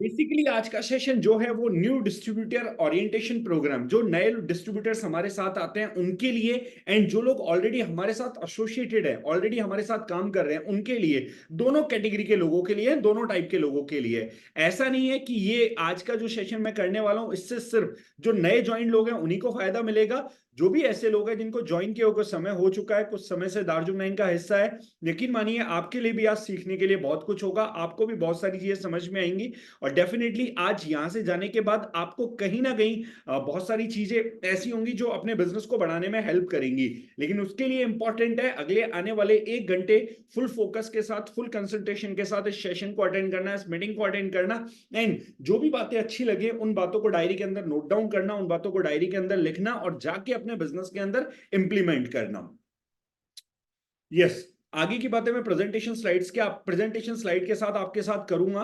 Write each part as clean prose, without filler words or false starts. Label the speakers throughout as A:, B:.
A: Basically आज का session जो है वो न्यू डिस्ट्रीब्यूटर ओरिएंटेशन प्रोग्राम, जो नए डिस्ट्रीब्यूटर्स हमारे साथ आते हैं उनके लिए, एंड जो लोग ऑलरेडी हमारे साथ एसोसिएटेड है, ऑलरेडी हमारे साथ काम कर रहे हैं उनके लिए, दोनों कैटेगरी के लोगों के लिए, दोनों टाइप के लोगों के लिए। ऐसा नहीं है कि ये आज का जो सेशन मैं करने वाला हूं इससे सिर्फ जो नए ज्वाइन लोग हैं उन्हीं को फायदा मिलेगा। जो भी ऐसे लोग हैं जिनको ज्वाइन किए कुछ समय हो चुका है, कुछ समय से दार्जुक 9 का हिस्सा है, यकीन मानिए आपके लिए भी आज सीखने के लिए बहुत कुछ होगा, आपको भी बहुत सारी चीजें समझ में आएंगी। और डेफिनेटली आज यहां से जाने के बाद आपको कहीं ना कहीं बहुत सारी चीजें ऐसी होंगी जो अपने बिजनेस को बढ़ाने में हेल्प करेंगी। लेकिन उसके लिए इंपॉर्टेंट है अगले आने वाले 1 घंटे फुल फोकस के साथ, फुल कंसंट्रेशन के साथ इस सेशन को अटेंड करना, इस मीटिंग को अटेंड करना, एंड जो भी बातें अच्छी लगे उन बातों को डायरी के अंदर नोट डाउन करना, उन बातों को डायरी के अंदर लिखना और जाके अपने बिजनेस के अंदर इंप्लीमेंट करना। यस, आगे की बातें मैं प्रेजेंटेशन स्लाइड्स के प्रेजेंटेशन स्लाइड के साथ आपके साथ करूंगा।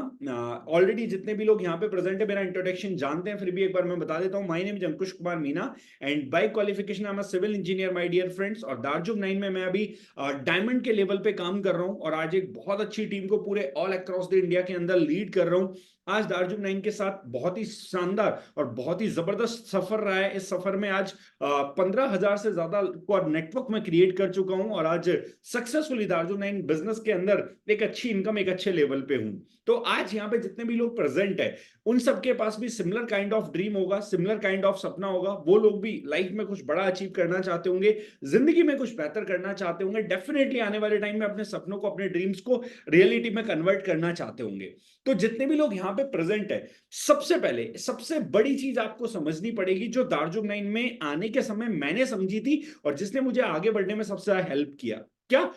A: ऑलरेडी जितने भी लोग यहाँ पे प्रेजेंट है मेरा इंट्रोडक्शन जानते हैं, फिर भी एक बार मैं बता देता हूँ। My name is Ankush Kumar Meena and by qualification I am a civil engineer my dear friends. और दार्जुक 9 में मैं अभी डायमंड के लेवल पे काम कर रहा हूँ और आज एक बहुत अच्छी टीम को पूरे ऑल अक्रॉस द इंडिया के अंदर लीड कर रहा हूँ। आज दार्जुक 9 के साथ बहुत ही शानदार और बहुत ही जबरदस्त सफर रहा है। इस सफर में आज 15,000 से ज्यादा को नेटवर्क में क्रिएट कर चुका हूं और आज सक्सेसफुली दार्जुक 9 बिजनेस के अंदर एक अच्छी इनकम, एक अच्छे लेवल पे हूं। तो आज यहाँ पे जितने भी लोग प्रेजेंट है उन सबके पास भी सिमिलर काइंड ऑफ ड्रीम होगा, सिमिलर काइंड ऑफ सपना होगा। वो लोग भी लाइफ में कुछ बड़ा अचीव करना चाहते होंगे, जिंदगी में कुछ बेहतर करना चाहते होंगे, डेफिनेटली आने वाले टाइम में अपने सपनों को, अपने ड्रीम्स को रियलिटी में कन्वर्ट करना चाहते होंगे। तो जितने भी लोग यहाँ पे प्रेजेंट है, सबसे पहले सबसे बड़ी चीज आपको समझनी पड़ेगी जो दार्जुक 9 में आने के समय मैंने समझी थी और जिसने मुझे आगे बढ़ने में सबसे ज्यादा हेल्प किया, क्या?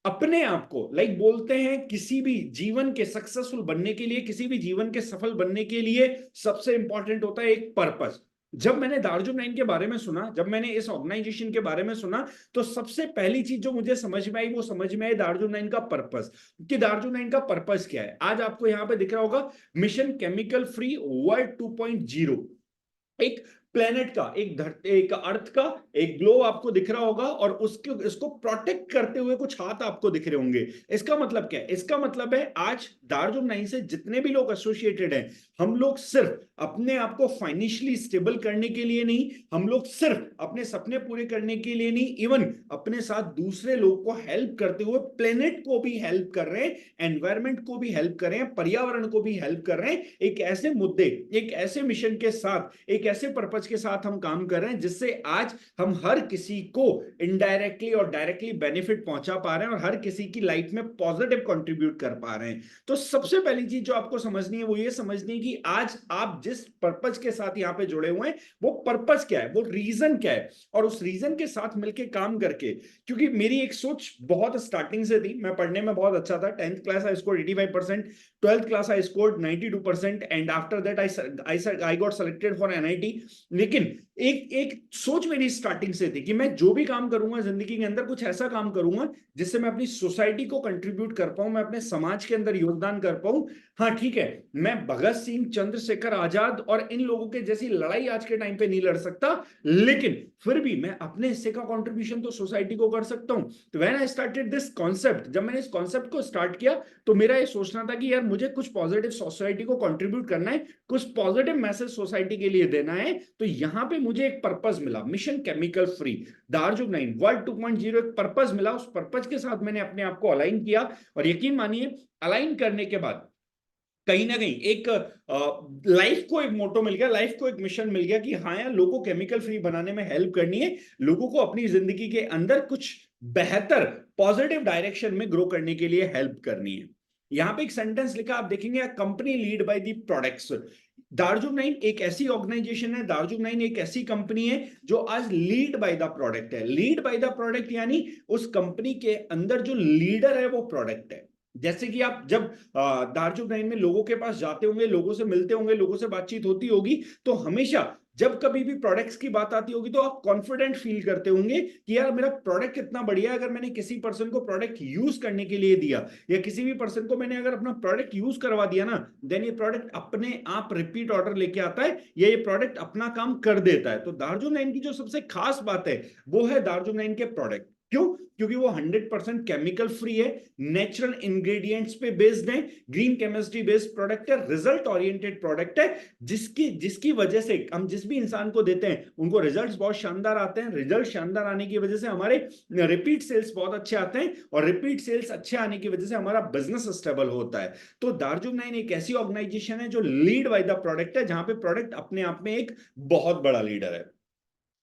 A: अपने आप को, लाइक बोलते हैं किसी भी जीवन के सक्सेसफुल बनने के लिए, किसी भी जीवन के सफल बनने के लिए सबसे इंपॉर्टेंट होता है एक पर्पस। जब मैंने दार्जुक 9 के बारे में सुना, जब मैंने इस ऑर्गेनाइजेशन के बारे में सुना, तो सबसे पहली चीज जो मुझे समझ में आई वो समझ में आई दार्जुक 9 का पर्पस। कि दार्जुक 9 का पर्पस क्या है। आज आपको यहां पे दिख रहा होगा मिशन केमिकल फ्री वर्ल्ड 2.0। एक प्लेनेट का, एक अर्थ का एक ग्लोब आपको दिख रहा होगा और उसके इसको प्रोटेक्ट करते हुए कुछ हाथ आपको दिख रहे होंगे। इसका मतलब क्या है? इसका मतलब है आज दार्जुक 9 से जितने भी लोग एसोसिएटेड हैं, हम लोग सिर्फ अपने आप को फाइनेंशियली स्टेबल करने के लिए नहीं, हम लोग सिर्फ अपने सपने पूरे करने के लिए नहीं, इवन अपने साथ दूसरे लोग को हेल्प करते हुए प्लेनेट को भी हेल्प कर रहे हैं, एनवायरमेंट को भी हेल्प कर रहे हैं, पर्यावरण को भी हेल्प कर रहे हैं। एक ऐसे मुद्दे, एक ऐसे मिशन के साथ, एक ऐसे पर्पज के साथ हम काम कर रहे हैं जिससे आज हम हर किसी को इनडायरेक्टली और डायरेक्टली बेनिफिट पहुंचा पा रहे हैं और हर किसी की लाइफ में पॉजिटिव कंट्रीब्यूट कर पा रहे हैं। तो सबसे पहली चीज जो आपको समझनी है वो ये समझनी है कि आज आप जिस पर्पज के साथ यहां पे जुड़े हुए हैं वो पर्पज क्या है, वो रीजन क्या है, और उस रीजन के साथ मिलकर काम करके। क्योंकि मेरी एक सोच बहुत स्टार्टिंग से थी, मैं पढ़ने में बहुत अच्छा था, 10th class I score 85%, 12th class I scored 92% and after that I got selected for NIT. लेकिन एक एक सोच मेरी स्टार्टिंग से थी कि मैं जो भी काम करूंगा जिंदगी के अंदर कुछ ऐसा काम करूंगा जिससे मैं अपनी सोसाइटी को कंट्रीब्यूट कर पाऊं, मैं अपने समाज के अंदर योगदान कर पाऊं। हाँ ठीक है, मैं भगत सिंह, चंद्रशेखर आजाद और इन लोगों के जैसी लड़ाई आज के टाइम पे नहीं लड़ सकता, लेकिन फिर भी मैं अपने हिस्से का कंट्रीब्यूशन तो सोसाइटी को कर सकता हूं। तो when I started this concept, जब मैंने इस कॉन्सेप्ट को स्टार्ट किया तो मेरा ये सोचना था कि यार मुझे कुछ पॉजिटिव सोसाइटी को कंट्रीब्यूट करना है, कुछ पॉजिटिव मैसेज सोसाइटी के लिए देना है। तो यहां पे मुझे एक पर्पस मिला, मिशन केमिकल फ्री दार्जुक 9 वर्ल्ड 2.0, एक पर्पस मिला। उस पर्पस के साथ मैंने अपने आप को अलाइन किया और यकीन मानिए अलाइन करने के बाद कहीं ना कहीं एक लाइफ को एक मोटो मिल गया, लाइफ को एक मिशन मिल गया कि हाँ यार लोगों को केमिकल फ्री बनाने में हेल्प करनी है, लोगों को अपनी जिंदगी के अंदर कुछ बेहतर पॉजिटिव डायरेक्शन में ग्रो करने के लिए हेल्प करनी है। यहां पे एक सेंटेंस लिखा आप देखेंगे, company lead by the products. दार्जुक 9 एक ऐसी ऑर्गेनाइजेशन है, दार्जुक 9 एक ऐसी कंपनी है जो आज लीड बाय द प्रोडक्ट है। लीड बाय द प्रोडक्ट यानी उस कंपनी के अंदर जो लीडर है वो प्रोडक्ट है। जैसे कि आप जब दार्जुक 9 में लोगों के पास जाते होंगे, लोगों से मिलते होंगे, लोगों से बातचीत होती होगी, तो हमेशा जब कभी भी प्रोडक्ट्स की बात आती होगी तो आप कॉन्फिडेंट फील करते होंगे कि यार मेरा प्रोडक्ट कितना बढ़िया है। अगर मैंने किसी पर्सन को प्रोडक्ट यूज करने के लिए दिया या किसी भी पर्सन को मैंने अगर अपना प्रोडक्ट यूज करवा दिया ना, देन ये प्रोडक्ट अपने आप रिपीट ऑर्डर लेके आता है या ये प्रोडक्ट अपना काम कर देता है। तो दार्जुक 9 की जो सबसे खास बात है वो है दार्जुक 9 के प्रोडक्ट। क्यों? क्योंकि वो 100% केमिकल फ्री है, नेचुरल इंग्रेडिएंट्स पे बेस्ड है, ग्रीन केमिस्ट्री बेस्ड प्रोडक्ट है, रिजल्ट ओरिएंटेड प्रोडक्ट है, जिसकी जिसकी वजह से हम जिस भी इंसान को देते हैं उनको रिजल्ट्स बहुत शानदार आते हैं। रिजल्ट शानदार आने की वजह से हमारे रिपीट सेल्स बहुत अच्छे आते हैं, और रिपीट सेल्स अच्छे आने की वजह से हमारा बिजनेस स्टेबल होता है। तो दार्जुन9 एक ऐसी ऑर्गेनाइजेशन है जो लीड बाय द प्रोडक्ट है, जहां पे प्रोडक्ट अपने आप में एक बहुत बड़ा लीडर है।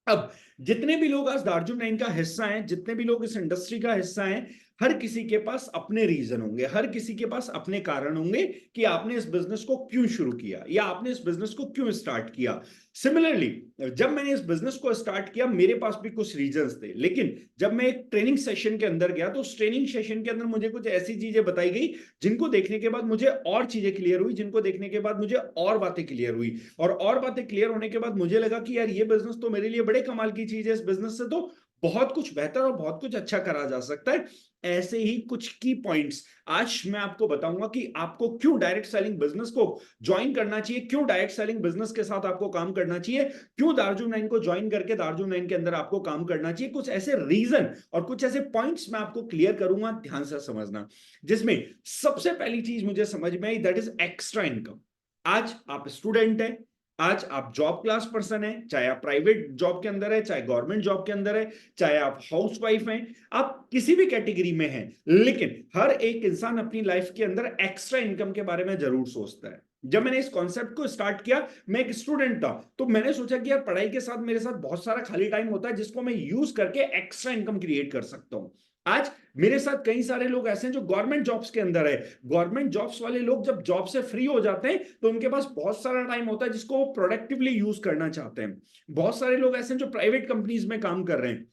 A: अब जितने भी लोग आज दार्जुन9 का हिस्सा हैं, जितने भी लोग इस इंडस्ट्री का हिस्सा हैं, हर किसी के पास अपने रीजन होंगे, हर किसी के पास अपने कारण होंगे कि आपने इस बिजनेस को क्यों शुरू किया या आपने इस बिजनेस को क्यों स्टार्ट किया। सिमिलरली, जब मैंने इस बिजनेस को स्टार्ट किया मेरे पास भी कुछ रीजंस थे, लेकिन जब मैं एक ट्रेनिंग सेशन के अंदर गया तो उस ट्रेनिंग सेशन के अंदर मुझे कुछ ऐसी चीजें बताई गई जिनको देखने के बाद मुझे और चीजें क्लियर हुई, जिनको देखने के बाद मुझे और बातें क्लियर हुई, और बातें क्लियर होने के बाद मुझे लगा कि यार ये बिजनेस तो मेरे लिए बड़े कमाल की चीज है, इस बिजनेस से तो बहुत कुछ बेहतर और बहुत कुछ अच्छा करा जा सकता है। ऐसे ही कुछ की पॉइंट्स आज मैं आपको बताऊंगा कि आपको क्यों डायरेक्ट सेलिंग बिजनेस को ज्वाइन करना चाहिए, क्यों डायरेक्ट सेलिंग बिजनेस के साथ आपको काम करना चाहिए, क्यों दार्जुन9 को ज्वाइन करके दार्जुन9 के अंदर आपको काम करना चाहिए। कुछ ऐसे रीजन और कुछ ऐसे पॉइंट्स मैं आपको क्लियर करूंगा, ध्यान से समझना। जिसमें सबसे पहली चीज मुझे समझ में आई, दैट इज एक्स्ट्रा इनकम। आज आप स्टूडेंट है, आज आप जॉब क्लास पर्सन है, चाहे आप प्राइवेट जॉब के अंदर है, चाहे गवर्नमेंट जॉब के अंदर है, चाहे आप हाउसवाइफ हैं, आप किसी भी कैटेगरी में हैं, लेकिन हर एक इंसान अपनी लाइफ के अंदर एक्स्ट्रा इनकम के बारे में जरूर सोचता है। जब मैंने इस कॉन्सेप्ट को स्टार्ट किया, मैं एक स्टूडेंट था, तो मैंने सोचा कि यार पढ़ाई के साथ मेरे साथ बहुत सारा खाली टाइम होता है जिसको मैं यूज करके एक्स्ट्रा इनकम क्रिएट कर सकता हूं। आज मेरे साथ कई सारे लोग ऐसे हैं जो गवर्नमेंट जॉब्स के अंदर है। गवर्नमेंट जॉब्स वाले लोग जब जॉब से फ्री हो जाते हैं तो उनके पास बहुत सारा टाइम होता है जिसको वो प्रोडक्टिवली यूज करना चाहते हैं। बहुत सारे लोग ऐसे हैं जो प्राइवेट कंपनीज में काम कर रहे हैं।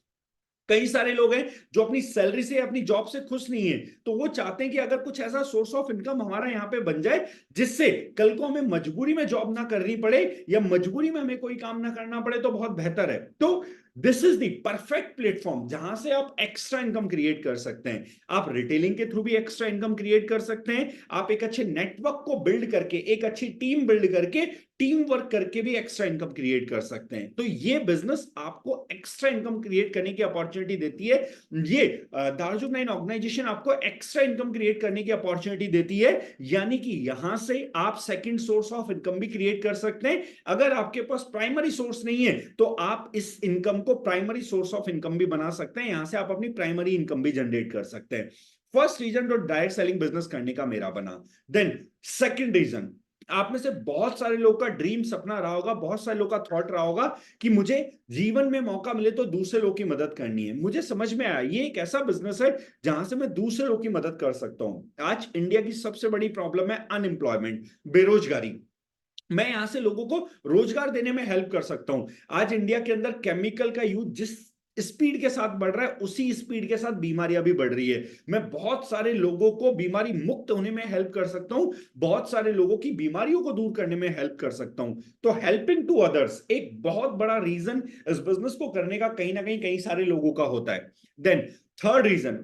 A: कई सारे लोग हैं जो अपनी सैलरी से अपनी जॉब से खुश नहीं है, तो वो चाहते हैं कि अगर कुछ ऐसा सोर्स ऑफ इनकम हमारा यहाँ पे बन जाए जिससे कल को हमें मजबूरी में जॉब ना करनी पड़े या मजबूरी में हमें कोई काम ना करना पड़े तो बहुत बेहतर है। तो this is the perfect platform जहां से आप एक्स्ट्रा इनकम क्रिएट कर सकते हैं। आप रिटेलिंग के थ्रू भी एक्स्ट्रा इनकम क्रिएट कर सकते हैं, आप एक अच्छे नेटवर्क को बिल्ड करके, एक अच्छी टीम बिल्ड करके, टीम वर्क करके भी एक्स्ट्रा इनकम क्रिएट कर सकते हैं। तो ये बिजनेस आपको एक्स्ट्रा इनकम क्रिएट करने की अपॉर्चुनिटी देती है। ये दार्जुन9 ऑर्गेनाइजेशन आपको एक्स्ट्रा इनकम क्रिएट करने की अपॉर्चुनिटी देती है, यानी कि यहां से आप सेकंड सोर्स ऑफ इनकम भी क्रिएट कर सकते हैं। अगर आपके पास प्राइमरी सोर्स नहीं है तो आप इस इनकम को प्राइमरी सोर्स ऑफ इनकम भी बना सकते हैं, यहां से आप अपनी प्राइमरी इनकम भी जनरेट कर सकते हैं। फर्स्ट रीजन जो डायरेक्ट सेलिंग बिजनेस करने का मेरा बना। देन सेकंड रीजन, आप में से बहुत सारे लोग का ड्रीम सपना रहा होगा, बहुत सारे लोग का थॉट रहा होगा कि मुझे जीवन में मौका मिले तो दूसरे लोग की मदद करनी है। मुझे समझ में आया ये एक ऐसा बिजनेस है जहां से मैं दूसरे लोग की मदद कर सकता हूं। आज इंडिया की सबसे बड़ी प्रॉब्लम है अनएम्प्लॉयमेंट, बेरोजगारी। मैं यहां से लोगों को रोजगार देने में हेल्प कर सकता हूं। आज इंडिया के अंदर केमिकल का यूज जिस स्पीड के साथ बढ़ रहा है उसी स्पीड के साथ बीमारियां भी बढ़ रही है। मैं बहुत सारे लोगों को बीमारी मुक्त होने में हेल्प कर सकता हूं, बहुत सारे लोगों की बीमारियों को दूर करने में हेल्प कर सकता हूं। तो हेल्पिंग टू अदर्स एक बहुत बड़ा रीजन इस बिजनेस को करने का कहीं ना कहीं कई सारे लोगों का होता है। Then third reason,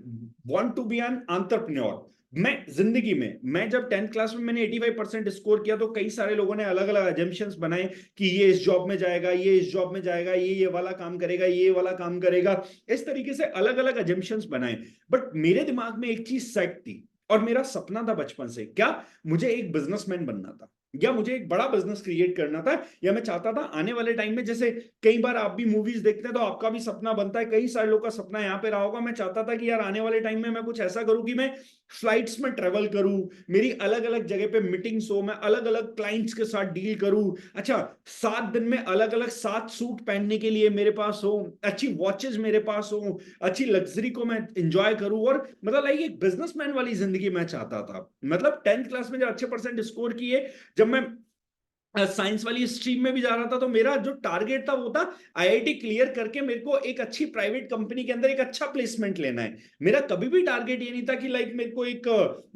A: want to be an entrepreneur. मैं जिंदगी में, मैं जब 10th क्लास में मैंने 85% स्कोर किया तो कई सारे लोगों ने अलग अलग अजम्पशंस बनाए कि ये इस जॉब में जाएगा, ये इस जॉब में जाएगा, ये वाला काम करेगा, ये वाला काम करेगा, इस तरीके से अलग अलग अजम्पशंस बनाए। बट मेरे दिमाग में एक चीज सेट थी और मेरा सपना था बचपन से, क्या? मुझे एक बिजनेसमैन बनना था, या मुझे एक बड़ा बिजनेस क्रिएट करना था, या मैं चाहता था आने वाले टाइम में, जैसे कई बार आप भी मूवीज देखते हैं तो आपका भी सपना बनता है, कई सारे लोग का सपना यहाँ पे रहा होगा। मैं चाहता था कि यार आने वाले टाइम में मैं कुछ ऐसा करूं कि मैं फ्लाइट्स में ट्रेवल करूं, मेरी अलग अलग जगह पे मीटिंग्स हो, मैं अलग अलग क्लाइंट्स के साथ डील करूं। अच्छा, 7 दिन में अलग अलग 7 सूट पहनने के लिए मेरे पास हो, अच्छी वॉचेस मेरे पास हो, अच्छी लग्जरी को मैं इंजॉय करूं, और मतलब लाइक एक बिजनेसमैन वाली जिंदगी मैं चाहता था। मतलब 10th क्लास में जब अच्छे परसेंट स्कोर किए, जब मैं साइंस वाली स्ट्रीम में भी जा रहा था, तो मेरा जो टारगेट था वो था आईआईटी क्लियर करके मेरे को एक अच्छी प्राइवेट कंपनी के अंदर एक अच्छा प्लेसमेंट लेना है। मेरा कभी भी टारगेट ये नहीं था कि लाइक मेरे को एक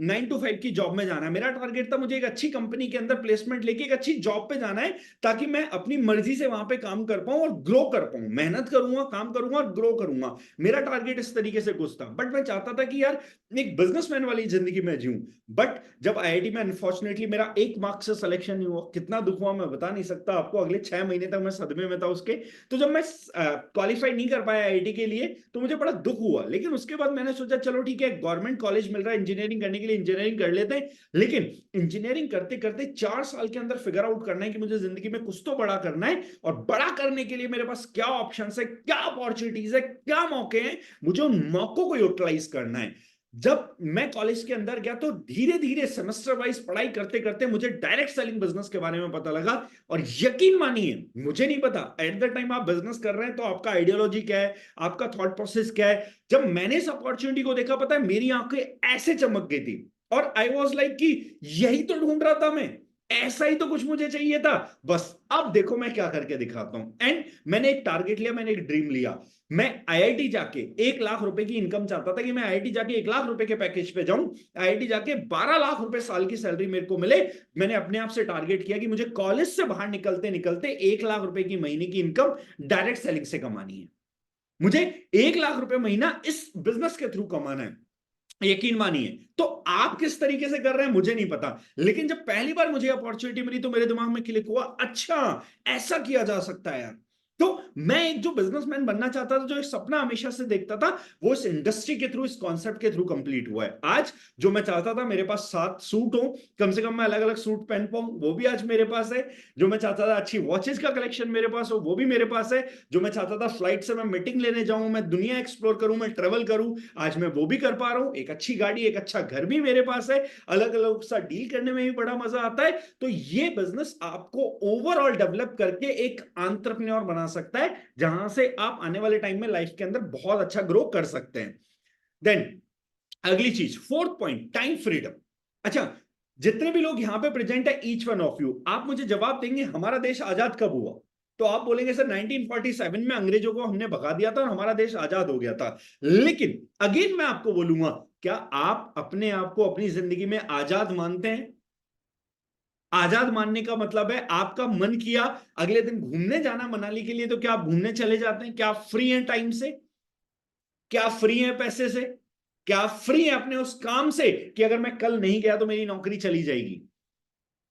A: 9 to 5 की जॉब में जाना है। मेरा टारगेट था मुझे एक अच्छी कंपनी के अंदर प्लेसमेंट लेके एक अच्छी जॉब पे जाना है, ताकि मैं अपनी मर्जी से वहां पे काम कर पाऊं और ग्रो कर पाऊं। मेहनत करूंगा, काम करूंगा और ग्रो करूंगा। मेरा टारगेट इस तरीके से कुछ था। बट मैं चाहता था कि यार एक बिजनेसमैन वाली जिंदगी में जीऊं। बट जब आईआईटी में अनफॉर्चुनेटली मेरा 1 मार्क्स से सिलेक्शन नहीं हुआ, कितना दुख हुआ मैं बता नहीं सकता आपको, अगले 6 महीने तक मैं सदमे में था उसके। तो जब मैं क्वालिफाई नहीं कर पाया आईआईटी के लिए तो मुझे बड़ा दुख हुआ, लेकिन उसके बाद मैंने सोचा चलो ठीक है, गवर्नमेंट कॉलेज मिल रहा है इंजीनियरिंग करने के लिए, इंजीनियरिंग कर लेते हैं। लेकिन इंजीनियरिंग करते करते 4 साल के अंदर फिगर आउट करना है कि मुझे जिंदगी में कुछ तो बड़ा करना है, और बड़ा करने के लिए मेरे पास क्या ऑप्शन है, क्या अपॉर्चुनिटीज है, क्या मौके हैं, मुझे उन मौकों को यूटिलाइज करना है। जब मैं कॉलेज के अंदर गया तो धीरे धीरे सेमेस्टर वाइज पढ़ाई करते करते मुझे डायरेक्ट सेलिंग बिजनेस के बारे में पता लगा। और यकीन मानिए, मुझे नहीं पता एट द टाइम आप बिजनेस कर रहे हैं तो आपका आइडियोलॉजी क्या है, आपका थॉट प्रोसेस क्या है। जब मैंने इस अपॉर्चुनिटी को देखा, पता है मेरी आंखें ऐसे चमक गई थी, और आई वॉज लाइक कि यही तो ढूंढ रहा था मैं, ऐसा ही तो कुछ मुझे चाहिए था, बस अब देखो मैं क्या करके दिखाता हूं। एंड मैंने एक टारगेट लिया, मैंने एक ड्रीम लिया। मैं आईआईटी जाके 1 लाख रुपए की इनकम चाहता था कि मैं आईआईटी जाके 1 लाख रुपए के पैकेज पे जाऊं, आईआईटी जाके 12 लाख रुपए साल की सैलरी मेरे को मिले। मैंने अपने आप से टारगेट किया कि मुझे कॉलेज से बाहर निकलते निकलते 1 लाख रुपए की महीने की इनकम डायरेक्ट सेलिंग से कमानी है। मुझे 1 लाख रुपए महीना इस बिजनेस के थ्रू कमाना है। यकीन मानिए, तो आप किस तरीके से कर रहे हैं मुझे नहीं पता, लेकिन जब पहली बार मुझे अपॉर्चुनिटी मिली तो मेरे दिमाग में क्लिक हुआ, अच्छा ऐसा किया जा सकता है यार। तो मैं एक जो बिजनेसमैन बनना चाहता था, जो एक सपना हमेशा से देखता था, वो इस इंडस्ट्री के थ्रू, इस कॉन्सेप्ट के थ्रू कंप्लीट हुआ है। आज जो मैं चाहता था मेरे पास 7 सूट हो, कम से कम मैं अलग अलग सूट पहन पाऊं, वो भी आज मेरे पास है। जो मैं चाहता था अच्छी वॉचेस का कलेक्शन मेरे पास हो, वो भी मेरे पास है। जो मैं चाहता था फ्लाइट से मैं मीटिंग लेने जाऊं, मैं दुनिया एक्सप्लोर करूं, मैं ट्रेवल करूं, आज मैं वो भी कर पा रहा हूं। एक अच्छी गाड़ी, एक अच्छा घर भी मेरे पास है, अलग अलग सा डील करने में भी बड़ा मजा आता है। तो ये बिजनेस आपको ओवरऑल डेवलप करके एक एंटरप्रेन्योर बना सकता है, जहां से आप आने वाले टाइम में लाइफ के अंदर बहुत अच्छा ग्रो कर सकते हैं। देन अगली चीज, फोर्थ पॉइंट, टाइम फ्रीडम। अच्छा, जितने भी लोग यहां पे प्रेजेंट है, ईच वन ऑफ यू, आप मुझे जवाब देंगे हमारा देश आजाद कब हुआ, तो आप बोलेंगे सर 1947 में अंग्रेजों को हमने भगा दिया था और हमारा देश आजाद हो गया था। लेकिन अगेन मैं आपको बोलूंगा, क्या आप अपने आप को अपनी जिंदगी में आजाद मानते हैं? आजाद मानने का मतलब है आपका मन किया अगले दिन घूमने जाना मनाली के लिए, तो क्या आप घूमने चले जाते हैं? क्या आप फ्री हैं टाइम से? क्या आप फ्री हैं पैसे से? क्या आप फ्री हैं अपने उस काम से कि अगर मैं कल नहीं गया तो मेरी नौकरी चली जाएगी?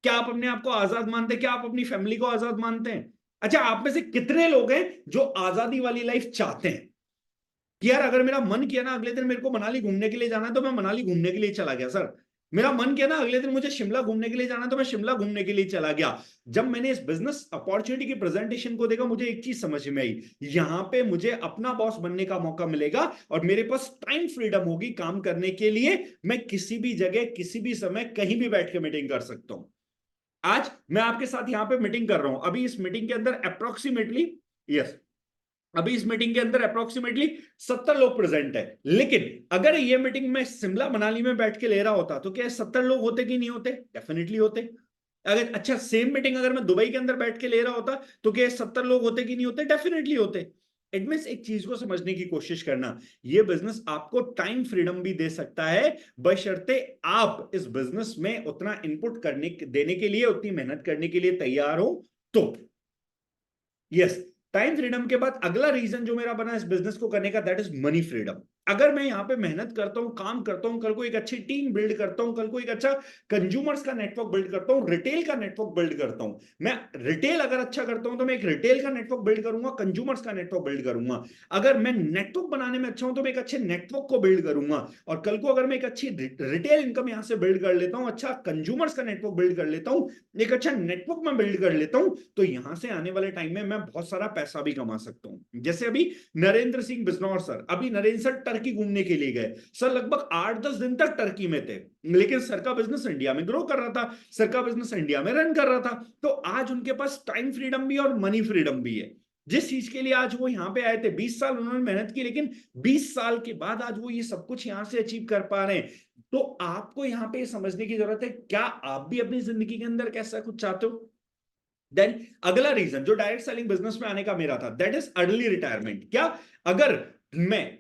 A: क्या आप अपने आप को आजाद मानते हैं? क्या आप अपनी फैमिली को आजाद मानते हैं? अच्छा, आप में से कितने लोग हैं जो आजादी वाली लाइफ चाहते हैं कि यार अगर मेरा मन किया ना अगले दिन मेरे को मनाली घूमने के लिए जाना है तो मैं मनाली घूमने के लिए चला गया सर, मेरा मन किया ना अगले दिन मुझे शिमला घूमने के लिए जाना है तो मैं शिमला घूमने के लिए चला गया। जब मैंने इस बिजनेस अपॉर्चुनिटी की प्रेजेंटेशन को देखा, मुझे एक चीज समझ में आई, यहां पे मुझे अपना बॉस बनने का मौका मिलेगा और मेरे पास टाइम फ्रीडम होगी काम करने के लिए। मैं किसी भी जगह, किसी भी समय, कहीं भी बैठ के मीटिंग कर सकता हूं। आज मैं आपके साथ यहां पे मीटिंग कर रहा हूं, अभी इस मीटिंग के अंदर अप्रोक्सीमेटली, यस, अभी इस मीटिंग के अंदर अप्रोक्सीमेटली 70 लोग प्रेजेंट है। लेकिन अगर ये मीटिंग मैं शिमला मनाली में बैठ के ले रहा होता तो क्या 70 लोग होते कि नहीं होते? डेफिनेटली होते। अगर अच्छा सेम मीटिंग अगर मैं दुबई के अंदर बैठ के ले रहा होता तो क्या 70 लोग होते कि नहीं होते? डेफिनेटली होते। इट मींस एक चीज को समझने की कोशिश करना, ये बिजनेस आपको टाइम फ्रीडम भी दे सकता है, बशर्ते आप इस बिजनेस में उतना इनपुट करने देने के लिए, उतनी मेहनत करने के लिए तैयार हो तो। यस, टाइम फ्रीडम के बाद अगला रीजन जो मेरा बना इस बिजनेस को करने का, दैट इज मनी फ्रीडम। अगर मैं यहां पे मेहनत करता हूं, काम करता हूं, कल को एक अच्छी टीम बिल्ड करता हूं, कल को एक अच्छा कंज्यूमर्स का नेटवर्क बिल्ड करता हूं, रिटेल का नेटवर्क बिल्ड करता हूं, मैं रिटेल अगर अच्छा करता हूं तो मैं एक रिटेल का नेटवर्क बिल्ड करूंगा, कंज्यूमर्स का नेटवर्क बिल्ड करूंगा। अगर मैं नेटवर्क बनाने में अच्छा हूं तो मैं एक अच्छे नेटवर्क को बिल्ड करूंगा, और कल को अगर मैं एक अच्छी रिटेल इनकम यहां से बिल्ड कर लेता हूं, अच्छा कंज्यूमर्स का नेटवर्क बिल्ड कर लेता हूं, एक अच्छा नेटवर्क में बिल्ड कर लेता हूं, तो यहां से आने वाले टाइम में मैं बहुत सारा पैसा भी कमा सकता हूं। जैसे अभी नरेंद्र सिंह बिजनौर सर, अभी नरेंद्र सर टर्की घूमने के लिए गए, सर लगभग 8-10 दिन तक टर्की में थे, लेकिन सर का बिजनेस इंडिया में ग्रो कर रहा था, सर का बिजनेस इंडिया में रन कर रहा था। तो आज उनके पास टाइम फ्रीडम भी और मनी फ्रीडम भी है। जिस चीज के लिए आज वो यहां पे आए थे, 20 साल उन्होंने मेहनत की, लेकिन 20 साल के बाद आज वो ये सब कुछ यहां से अचीव कर पा रहे हैं। तो आपको यहां पे समझने की जरूरत है, क्या आप भी अपनी जिंदगी के अंदर कैसा कुछ चाहते हो? देन अगला रीजन जो डायरेक्ट सेलिंग बिजनेस में आने का मेरा था, दैट इज अर्ली रिटायरमेंट। क्या अगर मैं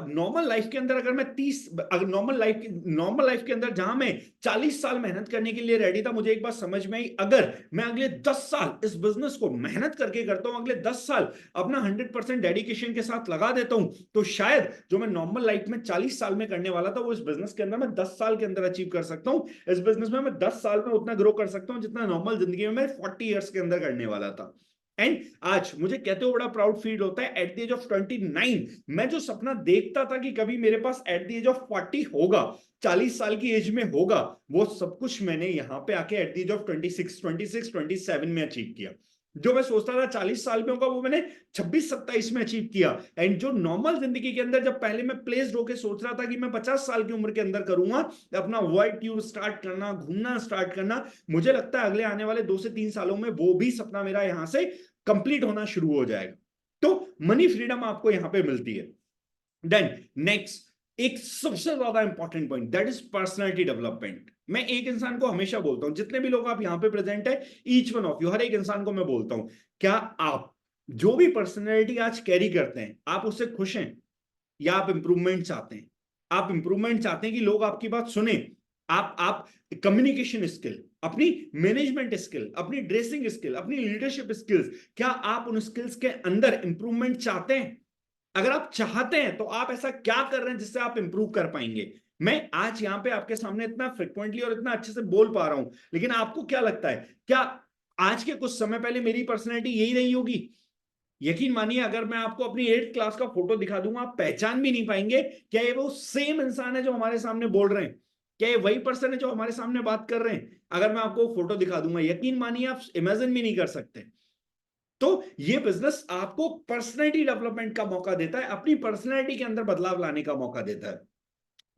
A: नॉर्मल लाइफ के अंदर अगर मैं 30, अगर नॉर्मल लाइफ के अंदर जहां मैं 40 साल मेहनत करने के लिए रेडी था, मुझे एक बात समझ में आई, अगर मैं अगले 10 साल इस बिजनेस को मेहनत करके करता हूं, अगले 10 साल अपना 100% डेडिकेशन के साथ लगा देता हूं, तो शायद जो मैं नॉर्मल लाइफ में 40 साल में करने वाला था, वो इस बिजनेस के अंदर मैं 10 साल के अंदर अचीव कर सकता हूं। इस बिजनेस में मैं 10 साल में उतना ग्रो कर सकता हूं जितना नॉर्मल जिंदगी में मैं 40 ईयर्स के अंदर करने वाला था। एंड आज मुझे कहते हुए बड़ा प्राउड फील होता है, एट द एज ऑफ 29 मैं जो सपना देखता था कि कभी मेरे पास एट द एज ऑफ 40 होगा, 40 साल की एज में होगा, वो सब कुछ मैंने यहां पे आके एट द एज ऑफ 27 में अचीव किया। जो मैं सोचता था 40 साल में होगा, वो मैंने 26-27 में अचीव किया। एंड जो नॉर्मल जिंदगी के अंदर जब पहले मैं प्लेस्ड होकर सोच रहा था कि मैं 50 साल की उम्र के अंदर करूंगा अपना वर्ल्ड टूर स्टार्ट करना, घूमना स्टार्ट करना, मुझे लगता है अगले आने वाले 2 से 3 सालों में वो भी सपना मेरा यहां से कंप्लीट होना शुरू हो जाएगा। तो मनी फ्रीडम आपको यहां पे मिलती है। देन नेक्स्ट, एक सबसे ज्यादा important point, that is personality development. मैं एक इंसान को हमेशा बोलता हूं, जितने भी लोग आप यहां पे प्रेजेंट है, ईच वन ऑफ यू, हर एक इंसान को मैं बोलता हूं, क्या आप जो भी पर्सनैलिटी आज कैरी करते हैं, आप उससे खुश हैं या आप इंप्रूवमेंट चाहते हैं? आप इंप्रूवमेंट चाहते हैं कि लोग आपकी बात सुने, आप कम्युनिकेशन स्किल, अपनी मैनेजमेंट स्किल, अपनी ड्रेसिंग स्किल, अपनी लीडरशिप स्किल्स, क्या आप उन स्किल्स के अंदर इंप्रूवमेंट चाहते हैं? अगर आप चाहते हैं तो आप ऐसा क्या कर रहे हैं जिससे आप इंप्रूव कर पाएंगे? मैं आज यहां पे आपके सामने इतना फ्रिक्वेंटली और इतना अच्छे से बोल पा रहा हूं, लेकिन आपको क्या लगता है, क्या आज के कुछ समय पहले मेरी पर्सनैलिटी यही रही होगी? यकीन मानिए, अगर मैं आपको अपनी 8th क्लास का फोटो दिखा दूंगा, आप पहचान भी नहीं पाएंगे क्या ये वो सेम इंसान है जो हमारे सामने बोल रहे हैं, क्या ये वही पर्सन है जो हमारे सामने बात कर रहे हैं। अगर मैं आपको फोटो दिखा दूंगा, यकीन मानिए आप इमेजिन भी नहीं कर सकते। तो ये बिजनेस आपको पर्सनैलिटी डेवलपमेंट का मौका देता है, अपनी पर्सनैलिटी के अंदर बदलाव लाने का मौका देता है।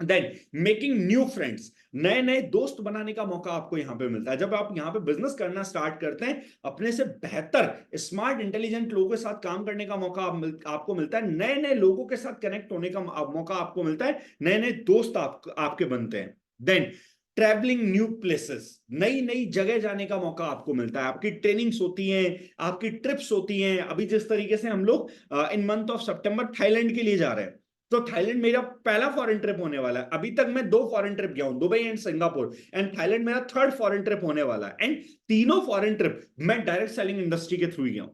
A: देन मेकिंग न्यू फ्रेंड्स, नए नए दोस्त बनाने का मौका आपको यहां पे मिलता है। जब आप यहां पे बिजनेस करना स्टार्ट करते हैं, अपने से बेहतर स्मार्ट इंटेलिजेंट लोगों के साथ काम करने का मौका आपको मिलता है, नए नए लोगों के साथ कनेक्ट होने का मौका आपको मिलता है, नए नए दोस्त आपके बनते हैं। देन ट्रैवलिंग न्यू प्लेसेस, नई नई जगह जाने का मौका आपको मिलता है, आपकी ट्रेनिंग्स होती हैं, आपकी ट्रिप्स होती हैं। अभी जिस तरीके से हम लोग इन मंथ ऑफ सितंबर थाईलैंड के लिए जा रहे हैं, तो थाईलैंड मेरा पहला फॉरेन ट्रिप होने वाला है। अभी तक मैं 2 फॉरेन ट्रिप गया हूं, Dubai and Singapore, and Thailand मेरा 3rd फॉरेन ट्रिप होने वाला है। एंड तीनों फॉरेन ट्रिप मैं डायरेक्ट सेलिंग इंडस्ट्री के थ्रू गया हूं।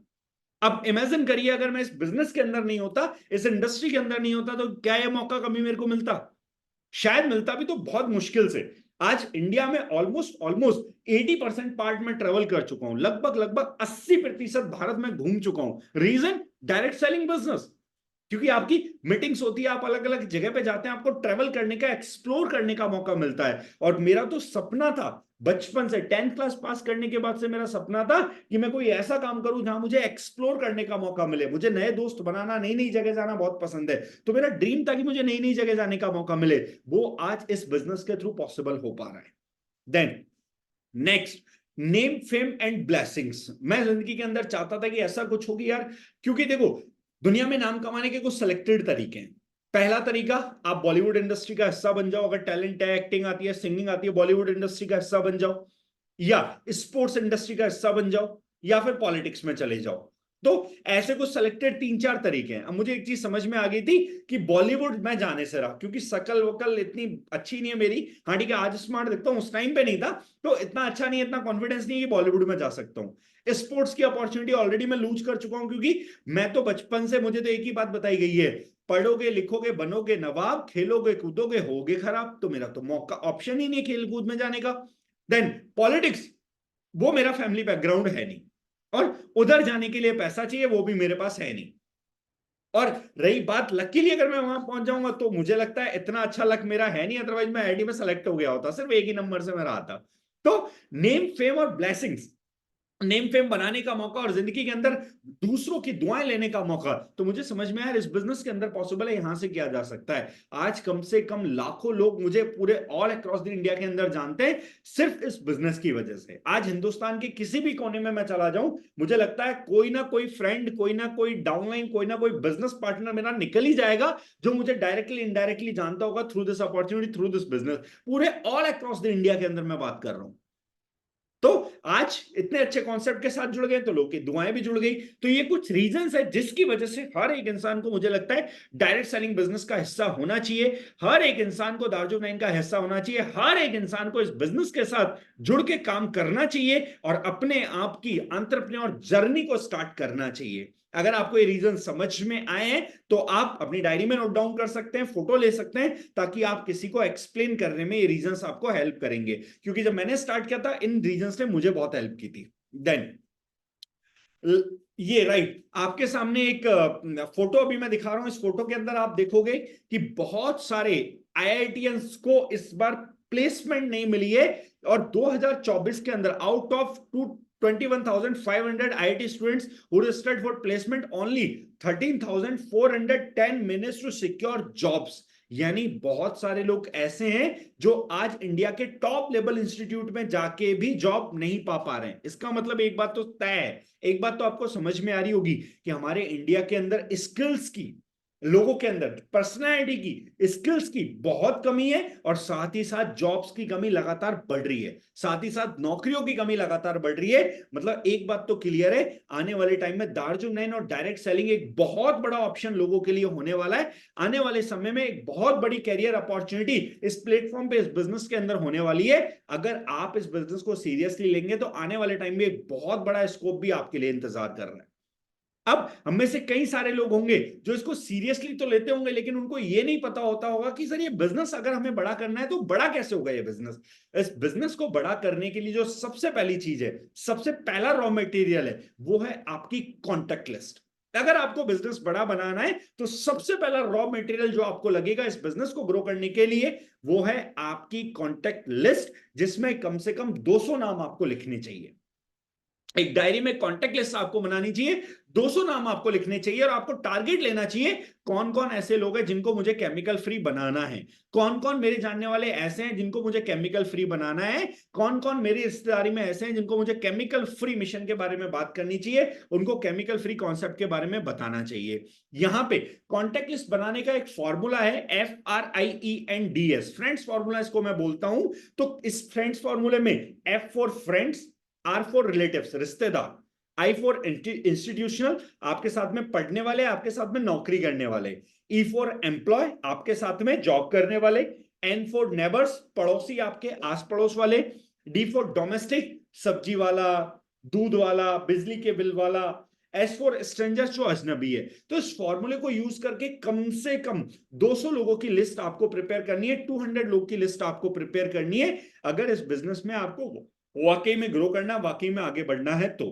A: अब इमेजिन करिए, अगर मैं इस बिजनेस के अंदर नहीं होता, इस इंडस्ट्री के अंदर नहीं होता, तो क्या यह मौका कभी मेरे को मिलता? शायद मिलता भी, तो बहुत मुश्किल से। आज इंडिया में ऑलमोस्ट ऑलमोस्ट 80% पार्ट में ट्रेवल कर चुका हूं, लगभग लगभग 80% भारत में घूम चुका हूं। Reason, direct selling business. क्योंकि आपकी मीटिंग्स होती है, आप अलग अलग जगह पे जाते हैं, आपको ट्रेवल करने का, एक्सप्लोर करने का मौका मिलता है। और मेरा तो सपना था बचपन से, 10th क्लास पास करने के बाद से मेरा सपना था कि मैं कोई ऐसा काम करूं जहां मुझे एक्सप्लोर करने का मौका मिले। मुझे नए दोस्त बनाना, नई नई जगह जाना बहुत पसंद है, तो मेरा ड्रीम था कि मुझे नई नई जगह जाने का मौका मिले। वो आज इस बिजनेस के थ्रू पॉसिबल हो पा रहा है। Then next, name fame and blessings. मैं जिंदगी के अंदर चाहता था कि ऐसा कुछ हो कि यार, क्योंकि देखो, दुनिया में नाम कमाने के कुछ सिलेक्टेड तरीके हैं। पहला तरीका, आप बॉलीवुड इंडस्ट्री का हिस्सा बन जाओ, अगर टैलेंट है, एक्टिंग आती है, सिंगिंग आती है, बॉलीवुड इंडस्ट्री का हिस्सा बन जाओ, या स्पोर्ट्स इंडस्ट्री का हिस्सा बन जाओ, या फिर पॉलिटिक्स में चले जाओ। तो ऐसे कुछ सिलेक्टेड 3-4 तरीके हैं। अब मुझे एक चीज समझ में आ गई थी कि बॉलीवुड में जाने से रहा, क्योंकि शकल वकल इतनी अच्छी नहीं है मेरी। हाँ ठीक है, आज स्मार्ट दिखता हूँ, उस टाइम पे नहीं था, तो इतना अच्छा नहीं है, इतना कॉन्फिडेंस नहीं है कि बॉलीवुड में जा सकता हूँ। स्पोर्ट्स की अपॉर्चुनिटी ऑलरेडी मैं लूज कर चुका हूं, क्योंकि मैं तो बचपन से, मुझे तो एक ही बात बताई गई है, पढ़ोगे लिखोगे बनोगे नवाब, खेलोगे कूदोगे होगे खराब। तो मेरा तो मौका, ऑप्शन ही नहीं खेल कूद में जाने का। देन पॉलिटिक्स, वो मेरा फैमिली बैकग्राउंड है नहीं, और उधर जाने के लिए पैसा चाहिए, वो भी मेरे पास है नहीं। और रही बात लकीली अगर मैं वहां पहुंच जाऊंगा, तो मुझे लगता है इतना अच्छा लक मेरा है नहीं, अदरवाइज मैं आईआईटी में सेलेक्ट हो गया होता, सिर्फ एक ही नंबर से मेरा आता। तो नेम फेम और ब्लेसिंग्स, नेम फेम बनाने का मौका और जिंदगी के अंदर दूसरों की दुआएं लेने का मौका, तो मुझे समझ में आया इस बिजनेस के अंदर पॉसिबल है, यहां से किया जा सकता है। आज कम से कम लाखों लोग मुझे पूरे ऑल अक्रॉस द इंडिया के अंदर जानते हैं, सिर्फ इस बिजनेस की वजह से। आज हिंदुस्तान के किसी भी कोने में मैं चला जाऊं, मुझे लगता है कोई ना कोई फ्रेंड, कोई ना कोई डाउनलाइन, कोई ना कोई बिजनेस पार्टनर मेरा निकल ही जाएगा, जो मुझे डायरेक्टली इनडायरेक्टली जानता होगा through this opportunity, through this business. पूरे ऑल अक्रॉस द इंडिया के अंदर मैं बात कर रहा हूं। तो आज इतने अच्छे कॉन्सेप्ट के साथ जुड़ गए, तो लोग की दुआएं भी जुड़ गई। तो ये कुछ रीजंस है जिसकी वजह से हर एक इंसान को, मुझे लगता है, डायरेक्ट सेलिंग बिजनेस का हिस्सा होना चाहिए। हर एक इंसान को दार्जुन 9 का हिस्सा होना चाहिए। हर एक इंसान को इस बिजनेस के साथ जुड़ के काम करना चाहिए और अपने आप की एंटरप्रेन्योर जर्नी को स्टार्ट करना चाहिए। अगर आपको ये रीजन समझ में आए हैं तो आप अपनी डायरी में नोट डाउन कर सकते हैं, फोटो ले सकते हैं, ताकि आप किसी को एक्सप्लेन करने में ये रीजंस आपको हेल्प करेंगे। क्योंकि जब मैंने स्टार्ट किया था, इन रीजंस ने मुझे बहुत हेल्प की थी। देन ये राइट, आपके सामने एक फोटो अभी मैं दिखा रहा हूं। इस फोटो के अंदर आप देखोगे कि बहुत सारे आईआईटीएंस को इस बार प्लेसमेंट नहीं मिली है, और 2024 के अंदर out of 21,500 IIT students who registered for placement, only 13,410 managed to secure jobs। यानी बहुत सारे लोग ऐसे हैं जो आज इंडिया के टॉप लेवल इंस्टीट्यूट में जाके भी जॉब नहीं पा रहे हैं। इसका मतलब एक बात तो तय है, एक बात तो आपको समझ में आ रही होगी कि हमारे इंडिया के अंदर स्किल्स की, लोगों के अंदर पर्सनालिटी की, स्किल्स की बहुत कमी है, और साथ ही साथ जॉब्स की कमी लगातार बढ़ रही है, साथ ही साथ नौकरियों की कमी लगातार बढ़ रही है। मतलब एक बात तो क्लियर है, आने वाले टाइम में दार्जुन 9 और डायरेक्ट सेलिंग एक बहुत बड़ा ऑप्शन लोगों के लिए होने वाला है। आने वाले समय में एक बहुत बड़ी कैरियर अपॉर्चुनिटी इस प्लेटफॉर्म पे, इस बिजनेस के अंदर होने वाली है। अगर आप इस बिजनेस को सीरियसली लेंगे तो आने वाले टाइम में एक बहुत बड़ा स्कोप भी आपके लिए इंतजार कर रहा है। अब हम में से कई सारे लोग होंगे जो इसको सीरियसली तो लेते होंगे, लेकिन उनको ये नहीं पता होता होगा कि सर ये बिजनेस अगर हमें बड़ा करना है तो बड़ा कैसे होगा ये बिजनेस। इस बिजनेस को बड़ा करने के लिए जो सबसे पहली चीज है, सबसे पहला रॉ मटेरियल है, वो है आपकी कॉन्टेक्ट लिस्ट। अगर आपको बिजनेस बड़ा बनाना है तो सबसे पहला रॉ मटेरियल जो आपको लगेगा इस बिजनेस को ग्रो करने के लिए, वो है आपकी कॉन्टेक्ट लिस्ट, जिसमें कम से कम 200 नाम आपको लिखने चाहिए। एक डायरी में कॉन्टेक्ट लिस्ट आपको बनानी चाहिए, 200 नाम आपको लिखने चाहिए, और आपको टारगेट लेना चाहिए कौन कौन ऐसे लोग हैं जिनको मुझे केमिकल फ्री बनाना है, कौन कौन मेरे जानने वाले ऐसे हैं जिनको मुझे केमिकल फ्री बनाना है, कौन कौन मेरी रिश्तेदारी में ऐसे हैं जिनको मुझे केमिकल फ्री मिशन के बारे में बात करनी चाहिए, उनको केमिकल फ्री कॉन्सेप्ट के बारे में बताना चाहिए। यहां पे कॉन्टेक्ट लिस्ट बनाने का एक फॉर्मूला है, FRIENDS, फ्रेंड्स फॉर्मूला इसको मैं बोलता हूं। तो इस फ्रेंड्स फॉर्मूले में F for friends, R for relatives, रिश्तेदार, I फॉर इंस्टीट्यूशनल, आपके साथ में पढ़ने वाले, आपके साथ में नौकरी करने वाले, E फॉर एम्प्लॉय, आपके साथ में जॉब करने वाले, N फॉर नेबर्स, पड़ोसी, आपके आस पड़ोस वाले, D फॉर डोमेस्टिक, सब्जी वाला, दूध वाला, बिजली के बिल वाला, S फॉर स्ट्रेंजर्स, जो अजनबी है। तो इस फॉर्मूले को यूज करके कम से कम 200 लोगों की लिस्ट आपको प्रिपेयर करनी है, 200 लोगों की लिस्ट आपको प्रिपेयर करनी है, अगर इस बिजनेस में आपको वाकई में ग्रो करना, वाकई में आगे बढ़ना है तो।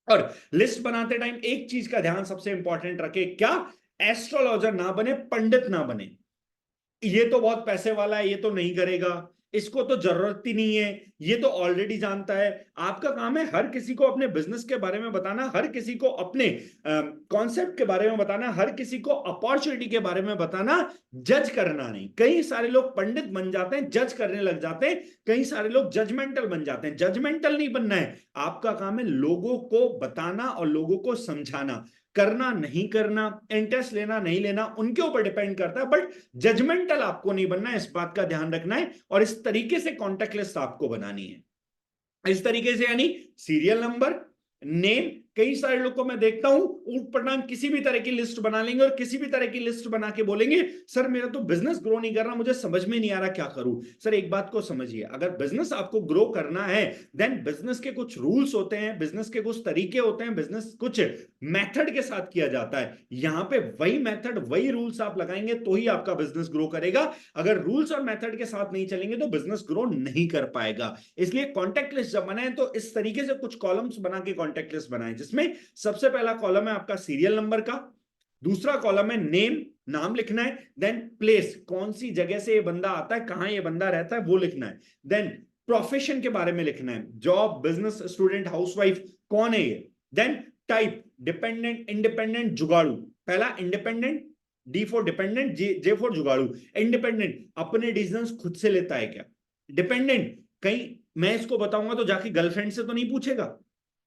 A: और लिस्ट बनाते टाइम एक चीज का ध्यान सबसे इंपॉर्टेंट रखे, क्या? एस्ट्रोलॉजर ना बने, पंडित ना बने। ये तो बहुत पैसे वाला है, ये तो नहीं करेगा, इसको तो जरूरत ही नहीं है, ये तो ऑलरेडी जानता है। आपका काम है हर किसी को अपने बिजनेस के बारे में बताना, हर किसी को अपने कॉन्सेप्ट के बारे में बताना, हर किसी को अपॉर्चुनिटी के बारे में बताना, जज करना नहीं। कई सारे लोग पंडित बन जाते हैं, जज करने लग जाते हैं, कई सारे लोग जजमेंटल बन जाते हैं। जजमेंटल नहीं बनना है, आपका काम है लोगों को बताना और लोगों को समझाना। करना नहीं करना, इंटरेस्ट लेना नहीं लेना, उनके ऊपर डिपेंड करता है, बट जजमेंटल आपको नहीं बनना है, इस बात का ध्यान रखना है। और इस तरीके से कॉन्टेक्ट लिस्ट आपको बनानी है, इस तरीके से, यानी सीरियल नंबर, नेम। कई सारे लोग को मैं देखता हूं ऊट पटांग किसी भी तरह की लिस्ट बना लेंगे और किसी भी तरह की लिस्ट बना के बोलेंगे सर मेरा तो बिजनेस ग्रो नहीं कर रहा, मुझे समझ में नहीं आ रहा क्या करूं। सर एक बात को समझिए, अगर बिजनेस आपको ग्रो करना है, देन बिजनेस के कुछ रूल्स होते हैं, बिजनेस के कुछ तरीके होते हैं, बिजनेस कुछ मेथड के साथ किया जाता है। यहां पे वही मेथड, वही रूल्स आप लगाएंगे तो ही आपका बिजनेस ग्रो करेगा। अगर रूल्स और मेथड के साथ नहीं चलेंगे तो बिजनेस ग्रो नहीं कर पाएगा। इसलिए कॉन्टेक्ट लिस्ट जब बनाए तो इस तरीके से कुछ कॉलम्स बना के कॉन्टेक्ट लिस्ट बनाए, जिसमें सबसे पहला कॉलम है आपका सीरियल नंबर का, दूसरा कॉलम है नेम, नाम लिखना है, देन प्लेस, कौन सी जगह से ये बंदा आता है, कहां ये बंदा रहता है वो लिखना है, देन प्रोफेशन के बारे में लिखना है, जॉब, बिजनेस, स्टूडेंट, हाउसवाइफ, कौन है ये, देन टाइप, डिपेंडेंट, इंडिपेंडेंट, जुगाड़ू। पहला independent, D for dependent, J for जुगाड़ू। इंडिपेंडेंट, अपने डिसीजंस खुद से लेता है क्या? डिपेंडेंट, कहीं मैं इसको बताऊंगा तो जाके गर्लफ्रेंड से तो नहीं पूछेगा,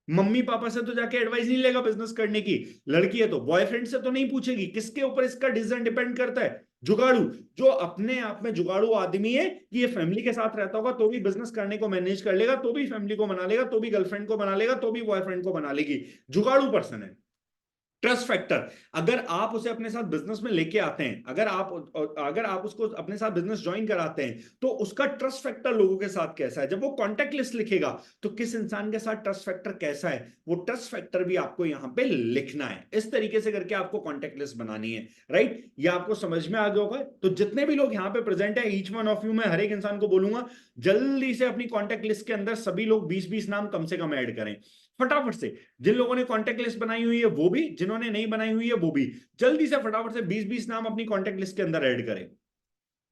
A: मम्मी पापा से तो जाके एडवाइस नहीं लेगा बिजनेस करने की, लड़की है तो बॉयफ्रेंड से तो नहीं पूछेगी, किसके ऊपर इसका डिसीजन डिपेंड करता है? जुगाड़ू, जो अपने आप में जुगाड़ू आदमी है कि ये फैमिली के साथ रहता होगा तो भी बिजनेस करने को मैनेज कर लेगा, तो भी फैमिली को बना लेगा, तो भी गर्लफ्रेंड को बना लेगा, तो भी बॉयफ्रेंड को बना लेगी। जुगाड़ू पर्सन है। ट्रस्ट फैक्टर, अगर आप उसे अपने साथ बिजनेस में लेके आते हैं, अगर आप उसको अपने साथ बिजनेस ज्वाइन कराते हैं, तो उसका ट्रस्ट फैक्टर लोगों के साथ कैसा है, जब वो कॉन्टेक्ट लिस्ट लिखेगा तो किस इंसान के साथ ट्रस्ट फैक्टर कैसा है, वो ट्रस्ट फैक्टर भी आपको यहां पे लिखना है। इस तरीके से करके आपको कॉन्टेक्ट लिस्ट बनानी है, राइट। ये आपको समझ में आ गया होगा। तो जितने भी लोग यहाँ पे प्रेजेंट है, ईच वन ऑफ यू, मैं हर एक इंसान को बोलूंगा जल्दी से अपनी कॉन्टेक्ट लिस्ट के अंदर सभी लोग 20-20 नाम कम से कम ऐड करें, फटाफट से। जिन लोगों ने कॉन्टेक्ट लिस्ट बनाई हुई है वो भी, जिन्होंने नहीं बनाई हुई है वो भी, जल्दी से फटाफट से 20-20 नाम अपनी कॉन्टेक्ट लिस्ट के अंदर ऐड करें।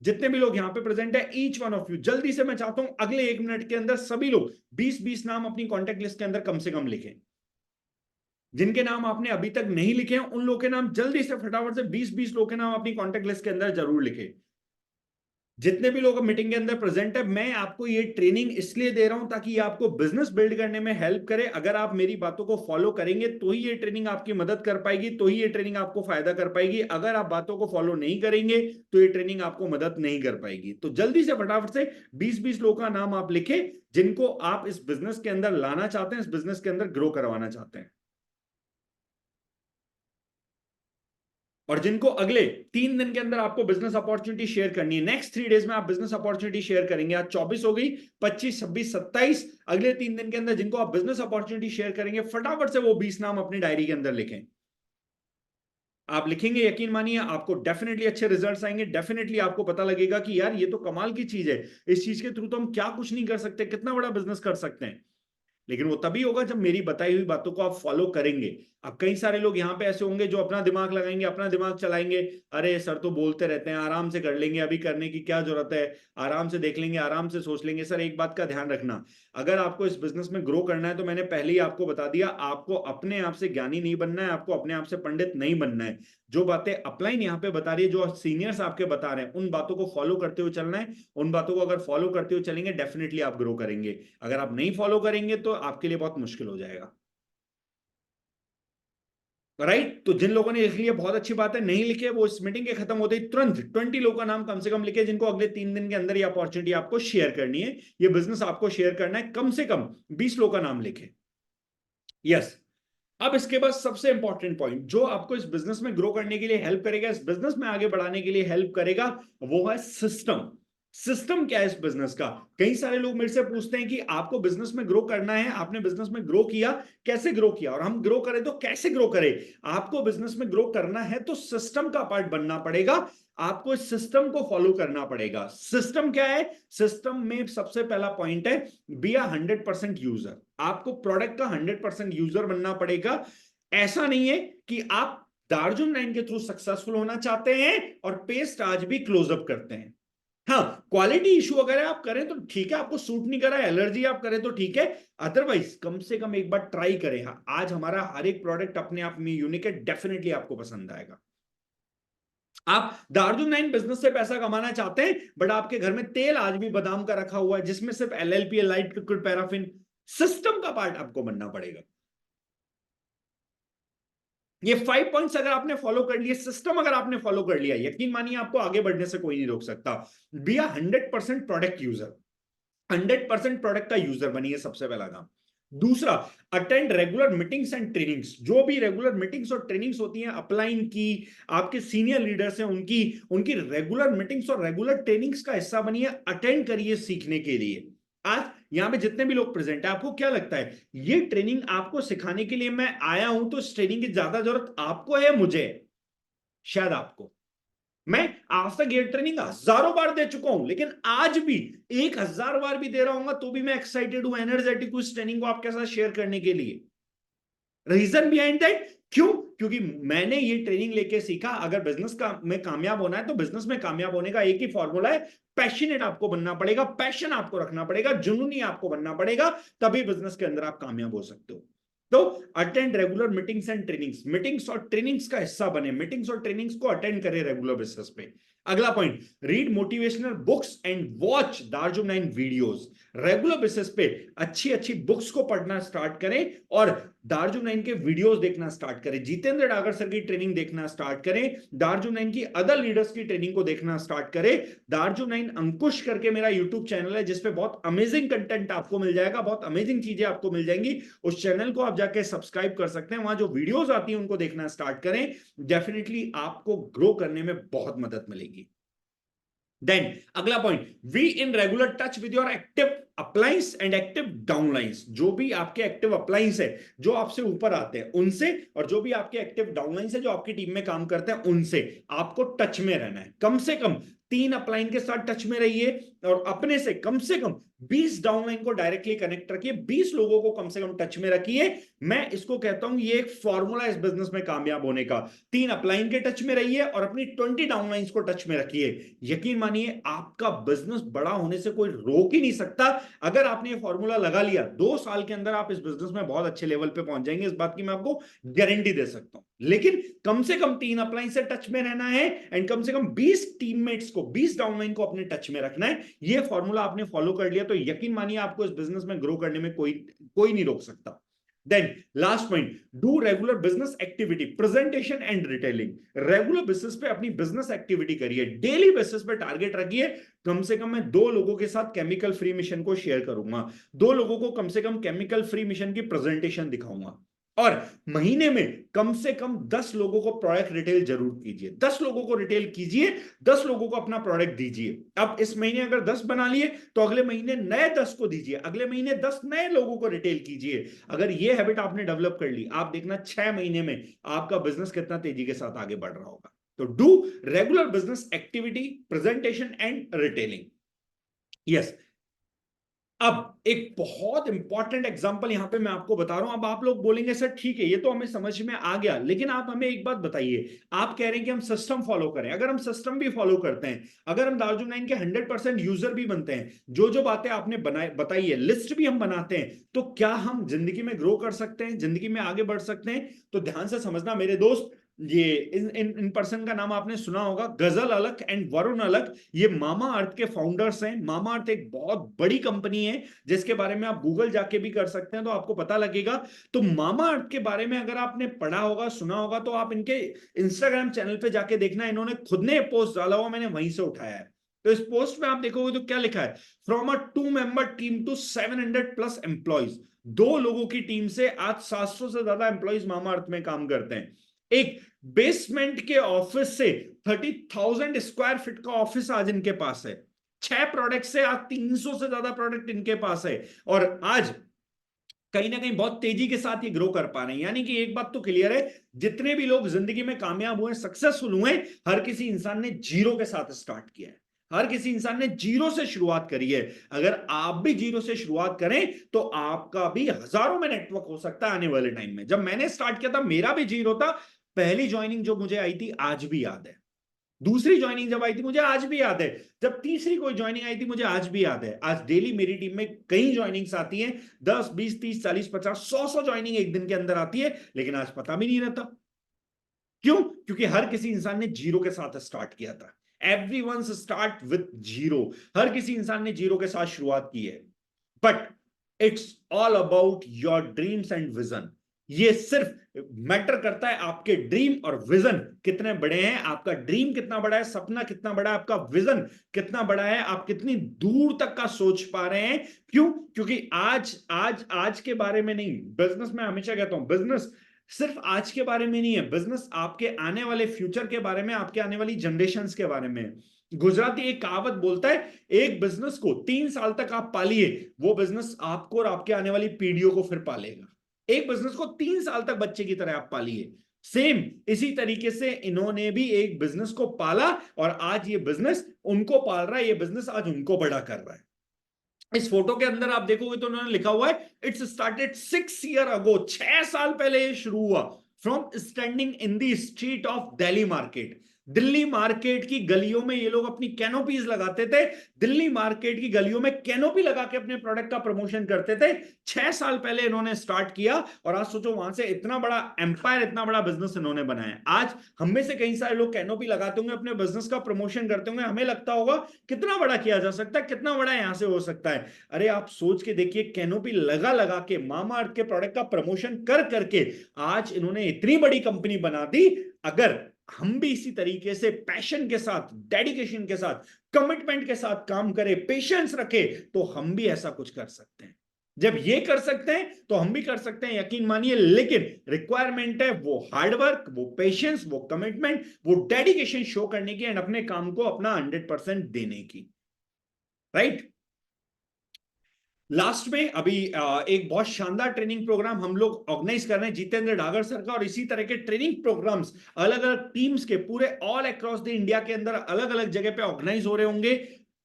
A: जितने भी लोग यहां पे प्रेजेंट है, ईच वन ऑफ यू, जल्दी से मैं चाहता हूं अगले 1 मिनट के अंदर सभी लोग 20-20 नाम अपनी कॉन्टेक्ट लिस्ट के अंदर कम से कम लिखें। जिनके नाम आपने अभी तक नहीं लिखे हैं उन लोगों के नाम जल्दी से फटाफट से 20-20 लोगों के नाम अपनी कॉन्टेक्ट लिस्ट के अंदर जरूर लिखे। जितने भी लोग मीटिंग के अंदर प्रेजेंट है, मैं आपको ये ट्रेनिंग इसलिए दे रहा हूं ताकि ये आपको बिजनेस बिल्ड करने में हेल्प करे। अगर आप मेरी बातों को फॉलो करेंगे तो ही ये ट्रेनिंग आपकी मदद कर पाएगी, तो ही ये ट्रेनिंग आपको फायदा कर पाएगी। अगर आप बातों को फॉलो नहीं करेंगे तो ये ट्रेनिंग आपको मदद नहीं कर पाएगी। तो जल्दी से फटाफट से 20-20 लोगों का नाम आप लिखे जिनको आप इस बिजनेस के अंदर लाना चाहते हैं, इस बिजनेस के अंदर ग्रो करवाना चाहते हैं, और जिनको अगले 3 दिन के अंदर आपको बिजनेस अपॉर्चुनिटी शेयर करनी है। नेक्स्ट 3 डेज में आप बिजनेस अपॉर्चुनिटी शेयर करेंगे। आज 24 हो गई, 25, 26, 27, अगले 3 दिन के अंदर जिनको आप बिजनेस अपॉर्चुनिटी शेयर करेंगे, फटाफट से वो 20 नाम अपनी डायरी के अंदर लिखें। आप लिखेंगे, यकीन मानिए आपको डेफिनेटली अच्छे रिजल्ट्स आएंगे। डेफिनेटली आपको पता लगेगा कि यार ये तो कमाल की चीज है, इस चीज के थ्रू तो हम क्या कुछ नहीं कर सकते, कितना बड़ा बिजनेस कर सकते हैं। लेकिन वो तभी होगा जब मेरी बताई हुई बातों को आप फॉलो करेंगे। अब कई सारे लोग यहाँ पे ऐसे होंगे जो अपना दिमाग लगाएंगे, अपना दिमाग चलाएंगे, अरे सर तो बोलते रहते हैं, आराम से कर लेंगे, अभी करने की क्या जरूरत है, आराम से देख लेंगे, आराम से सोच लेंगे। सर एक बात का ध्यान रखना, अगर आपको इस बिजनेस में ग्रो करना है तो मैंने पहले ही आपको बता दिया, आपको अपने आप से ज्ञानी नहीं बनना है, आपको अपने आप से पंडित नहीं बनना है। जो बातें अपलाइन यहाँ पे बता रही है, जो सीनियर्स आपके बता रहे हैं, उन बातों को फॉलो करते हुए चलना है। उन बातों को अगर फॉलो करते हुए चलेंगे डेफिनेटली आप ग्रो करेंगे। अगर आप नहीं फॉलो करेंगे तो आपके लिए बहुत मुश्किल हो जाएगा, राइट। तो जिन लोगों ने लिख लिया बहुत अच्छी बात है, नहीं लिखे वो इस मीटिंग के खत्म होते ही तुरंत 20 लोगों का नाम कम से कम लिखे जिनको अगले 3 दिन के अंदर ये अपॉर्चुनिटी आपको शेयर करनी है, ये बिजनेस आपको शेयर करना है। कम से कम 20 लोगों का नाम लिखे। यस। अब इसके बाद सबसे इंपॉर्टेंट पॉइंट जो आपको इस बिजनेस में ग्रो करने के लिए हेल्प करेगा, इस बिजनेस में आगे बढ़ाने के लिए हेल्प करेगा, वो है सिस्टम। सिस्टम क्या है इस बिजनेस का? कई सारे लोग मेरे से पूछते हैं कि आपको बिजनेस में ग्रो करना है, आपने बिजनेस में ग्रो किया, कैसे ग्रो किया, और हम ग्रो करें तो कैसे ग्रो करें। आपको बिजनेस में ग्रो करना है तो सिस्टम का पार्ट बनना पड़ेगा, आपको इस सिस्टम को फॉलो करना पड़ेगा। सिस्टम क्या है? सिस्टम में सबसे पहला पॉइंट है बी अ 100% यूजर। आपको प्रोडक्ट का 100% यूजर बनना पड़ेगा। ऐसा नहीं है कि आप दार्जुन 9 के थ्रू सक्सेसफुल होना चाहते हैं और पेस्ट आज भी क्लोजअप करते हैं। हाँ, क्वालिटी इशू अगर आप करें तो ठीक है, आपको सूट नहीं करा, एलर्जी आप करें तो ठीक है, अदरवाइज कम से कम एक बार ट्राई करें। हाँ, आज हमारा हर एक प्रोडक्ट अपने आप में यूनिक है, डेफिनेटली आपको पसंद आएगा। आप दार्जुन 9 बिजनेस से पैसा कमाना चाहते हैं, बट आपके घर में तेल आज भी बादाम का रखा हुआ है जिसमें सिर्फ LLP, light liquid paraffin. System का पार्ट आपको बनना पड़ेगा। ये 5 पॉइंट्स अगर आपने फॉलो कर लिए, सिस्टम अगर आपने फॉलो कर लिया, यकीन मानिए आपको आगे बढ़ने से कोई नहीं रोक सकता। Be a 100% product user. 100% product का यूजर बनिए, सबसे पहला काम। दूसरा, attend regular meetings and trainings. जो भी रेगुलर मीटिंग्स और ट्रेनिंग्स होती हैं अपलाइन की, आपके सीनियर लीडर्स हैं उनकी उनकी रेगुलर मीटिंग्स और रेगुलर ट्रेनिंग्स का हिस्सा बनिए, अटेंड करिए सीखने के लिए। आज यहां पे जितने भी लोग प्रेजेंट है, आपको क्या लगता है ये ट्रेनिंग आपको सिखाने के लिए मैं आया हूं तो इस ट्रेनिंग की ज्यादा जरूरत आपको है, मुझे? शायद आपको। मैं आज तक ये ट्रेनिंग हजारों बार दे चुका हूं, लेकिन आज भी 1000 बार भी दे रहा हूं तो भी मैं एक्साइटेड हूं, एनर्जेटिक हूं इस ट्रेनिंग को आपके साथ शेयर करने के लिए। रीजन बिहाइंड दैट, क्यों? क्योंकि मैंने ये ट्रेनिंग लेके सीखा, अगर बिजनेस का में कामयाब होना है तो बिजनेस में कामयाब होने का एक ही फॉर्मूला है, पैशनेट आपको बनना पड़ेगा, पैशन आपको रखना पड़ेगा, जुनूनी आपको बनना पड़ेगा, तभी बिजनेस के अंदर आप कामयाब हो सकते हो। तो attend regular meetings and trainings, meetings और ट्रेनिंग्स का हिस्सा बने, मीटिंग्स और ट्रेनिंग्स को अटेंड करें रेगुलर बेसिस पे। अगला point, read motivational books and watch दार्जुम9 वीडियोस। रेगुलर बेसिस पे अच्छी अच्छी बुक्स को पढ़ना स्टार्ट करें और दार्जुम9 के वीडियोस देखना स्टार्ट करें, जितेंद्र डागर सर की ट्रेनिंग देखना स्टार्ट करें, दार्जुम9 की अदर लीडर्स की ट्रेनिंग को देखना स्टार्ट करें। दार्जुम9 अंकुश करके मेरा यूट्यूब चैनल है जिसपे बहुत अमेजिंग कंटेंट आपको मिल जाएगा, बहुत अमेजिंग चीजें आपको मिल जाएंगी। उस चैनल को आप जाके सब्सक्राइब कर सकते हैं, वहां जो वीडियोस आती हैं उनको देखना स्टार्ट करें। डेफिनेटली आपको ग्रो करने में बहुत मदद मिलेगी। देन अगला point, we in regular touch with your active uplines and active downlines. जो भी आपके एक्टिव अपलाइंस है जो आपसे ऊपर आते हैं उनसे, और जो भी आपके एक्टिव डाउनलाइंस है जो आपकी टीम में काम करते हैं उनसे आपको टच में रहना है। कम से कम 3 अपलाइन के साथ टच में रहिए और अपने से कम 20 डाउनलाइन को डायरेक्टली कनेक्ट रखिए, 20 लोगों को कम से कम टच में रखिए। मैं इसको कहता हूं ये एक फॉर्मूला इस बिजनेस में कामयाब होने का। 3 अपलाइन के टच में रहिए और अपनी 20 डाउनलाइंस को टच में रखिए। यकीन मानिए आपका बिजनेस बड़ा होने से कोई रोक ही नहीं सकता। अगर आपने ये फॉर्मूला लगा लिया 2 साल के अंदर आप इस बिजनेस में बहुत अच्छे लेवल पे पहुंच जाएंगे, इस बात की मैं आपको गारंटी दे सकता हूं। लेकिन कम से कम 3 अपलाइन से टच में रहना है एंड कम से कम 20 टीममेट्स को, 20 डाउनलाइन को अपने टच में रखना है। ये फॉर्मूला आपने फॉलो कर लिया तो यकीन मानिए आपको इस बिजनेस में ग्रो करने में कोई नहीं रोक सकता। Then last point, do regular business activity, presentation and retailing. Regular basis पे अपनी बिजनेस एक्टिविटी करिए, डेली बेसिस पे टारगेट रखिए। कम से कम मैं 2 लोगों के साथ केमिकल फ्री मिशन को शेयर करूंगा, 2 लोगों को कम से कम केमिकल फ्री मिशन की प्रेजेंटेशन दिखाऊंगा, और महीने में कम से कम 10 लोगों को प्रोडक्ट रिटेल जरूर कीजिए। 10 लोगों को रिटेल कीजिए, 10 लोगों को अपना प्रोडक्ट दीजिए। अब इस महीने अगर 10 बना लिए तो अगले महीने नए 10 को दीजिए, अगले महीने 10 नए लोगों को रिटेल कीजिए। अगर ये हैबिट आपने डेवलप कर ली, आप देखना 6 महीने में आपका बिजनेस कितना तेजी के साथ आगे बढ़ रहा होगा। तो do regular business activity, presentation and retailing. Yes, अब एक बहुत इंपॉर्टेंट एग्जांपल यहां पे मैं आपको बता रहा हूं। अब आप लोग बोलेंगे सर ठीक है ये तो हमें समझ में आ गया, लेकिन आप हमें एक बात बताइए, आप कह रहे हैं कि हम सिस्टम फॉलो करें। अगर हम सिस्टम भी फॉलो करते हैं, अगर हम दार्जुम9 के 100% यूजर भी बनते हैं, जो जो बातें आपने बताई है लिस्ट भी हम बनाते हैं, तो क्या हम जिंदगी में ग्रो कर सकते हैं, जिंदगी में आगे बढ़ सकते हैं? तो ध्यान से समझना मेरे दोस्त, ये इन पर्सन का नाम आपने सुना होगा, गजल अलक एंड वरुण अलक। ये मामा अर्थ के फाउंडर्स हैं। मामा अर्थ एक बहुत बड़ी कंपनी है जिसके बारे में आप गूगल जाके भी कर सकते हैं तो आपको पता लगेगा। तो मामा अर्थ के बारे में अगर आपने पढ़ा होगा, सुना होगा, तो आप इनके इंस्टाग्राम चैनल पे जाके देखना, इन्होंने खुद ने पोस्ट डाला हुआ, मैंने वहीं से उठाया है। तो इस पोस्ट में आप देखोगे तो क्या लिखा है, from a 2 member team to 700+ employees. 2 लोगों की टीम से आज 700 से ज्यादा एम्प्लॉइज मामा अर्थ में काम करते हैं। एक बेसमेंट के ऑफिस से 30,000 स्क्वायर फीट का ऑफिस आज इनके पास है। 6 प्रोडक्ट से आज 300 से ज्यादा प्रोडक्ट इनके पास है, और आज कहीं ना कहीं बहुत तेजी के साथ ये ग्रो कर पा रहे हैं। यानी कि एक बात तो क्लियर है, जितने भी लोग जिंदगी में कामयाब हुए, सक्सेसफुल हुए, हर किसी इंसान ने जीरो के साथ स्टार्ट किया है। हर किसी इंसान ने जीरो से शुरुआत करी है। अगर आप भी जीरो से शुरुआत करें तो आपका भी हजारों में नेटवर्क हो सकता है आने वाले टाइम में। जब मैंने स्टार्ट किया था मेरा भी जीरो था। पहली ज्वाइनिंग जो मुझे आई थी आज भी याद है, दूसरी ज्वाइनिंग जब आई थी मुझे आज भी याद है, जब तीसरी कोई ज्वाइनिंग आई थी मुझे आज भी याद है। आज डेली मेरी टीम में कई ज्वाइनिंग्स आती हैं, 10 20 30 40 50 100 ज्वाइनिंग एक दिन के अंदर आती है, लेकिन आज पता भी नहीं रहता। क्यों? क्योंकि हर किसी इंसान ने जीरो के साथ स्टार्ट किया था। Everyone start with zero. हर किसी इंसान ने जीरो के साथ शुरुआत की है। But it's all about your dreams and vision. ये सिर्फ मैटर करता है आपके ड्रीम और विजन कितने बड़े हैं, आपका ड्रीम कितना बड़ा है, सपना कितना बड़ा है, आपका विजन कितना बड़ा है, आप कितनी दूर तक का सोच पा रहे हैं। क्यों? क्योंकि आज के बारे में नहीं, बिजनेस में हमेशा कहता हूं बिजनेस सिर्फ आज के बारे में नहीं है, बिजनेस आपके आने वाले फ्यूचर के बारे में, आपके आने वाली जनरेशंस के बारे में। गुजराती एक कहावत बोलता है, एक बिजनेस को 3 साल तक आप पालिए, वो बिजनेस आपको और आपके आने वाली पीढ़ियों को फिर पालेगा। एक बिजनेस को 3 साल तक बच्चे की तरह आप पालिए। सेम इसी तरीके से इन्होंने भी एक बिजनेस को पाला और आज ये बिजनेस उनको पाल रहा है, ये बिजनेस आज उनको बड़ा कर रहा है। इस फोटो के अंदर आप देखोगे तो उन्होंने लिखा हुआ है, इट्स स्टार्टेड 6 ईयर अगो, 6 साल पहले ये शुरू हुआ, from standing in the street of Delhi market. Delhi market की गलियों में ये लोग अपनी कैनोपीज लगाते थे, दिल्ली मार्केट की गलियों में कैनोपी लगा के अपने प्रोडक्ट का प्रमोशन करते थे। 6 साल पहले इन्होंने स्टार्ट किया और आज सोचो वहां से इतना बड़ा एम्पायर, इतना बड़ा बिजनेस इन्होंने बनाया। आज हम में से कई सारे लोग कैनोपी लगाते होंगे, अपने बिजनेस का प्रमोशन करते होंगे, हमें लगता होगा कितना बड़ा किया जा सकता है, कितना बड़ा यहां से हो सकता है। अरे आप सोच के देखिए, कैनोपी लगा लगा के मामाअर्थ के प्रोडक्ट का प्रमोशन कर करके आज इन्होंने इतनी बड़ी कंपनी बना दी। अगर हम भी इसी तरीके से पैशन के साथ, डेडिकेशन के साथ, कमिटमेंट के साथ काम करें, पेशेंस रखें, तो हम भी ऐसा कुछ कर सकते हैं। जब ये कर सकते हैं तो हम भी कर सकते हैं, यकीन मानिए। लेकिन रिक्वायरमेंट है वो हार्डवर्क, वो पेशेंस, वो कमिटमेंट, वो डेडिकेशन शो करने की एंड अपने काम को अपना 100% देने की, राइट। लास्ट में अभी एक बहुत शानदार ट्रेनिंग प्रोग्राम हम लोग ऑर्गेनाइज कर रहे हैं जितेंद्र डागर सर का, और इसी तरह के ट्रेनिंग प्रोग्राम्स अलग अलग टीम्स के पूरे ऑल अक्रॉस द इंडिया के अंदर अलग अलग जगह पे ऑर्गेनाइज हो रहे होंगे।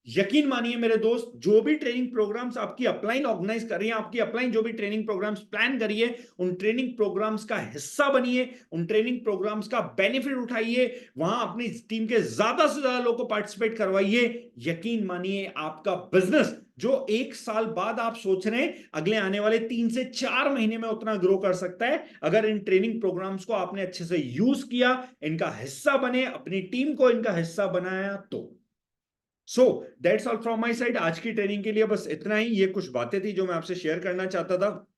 A: यकीन मानिए मेरे दोस्त, जो भी ट्रेनिंग प्रोग्राम्स आपकी अपलाइन ऑर्गेनाइज कर रही है, आपकी अपलाइन जो भी ट्रेनिंग प्रोग्राम्स प्लान करिए, उन ट्रेनिंग प्रोग्राम्स का हिस्सा बनिए, उन ट्रेनिंग प्रोग्राम्स का बेनिफिट उठाइए, वहां अपनी टीम के ज्यादा से ज्यादा लोगों को पार्टिसिपेट करवाइए। यकीन मानिए आपका बिजनेस जो 1 साल बाद आप सोच रहे हैं, अगले आने वाले 3 से 4 महीने में उतना ग्रो कर सकता है, अगर इन ट्रेनिंग प्रोग्राम्स को आपने अच्छे से यूज किया, इनका हिस्सा बने, अपनी टीम को इनका हिस्सा बनाया तो। So that's all from my side. आज की ट्रेनिंग के लिए बस इतना ही। ये कुछ बातें थी जो मैं आपसे शेयर करना चाहता था।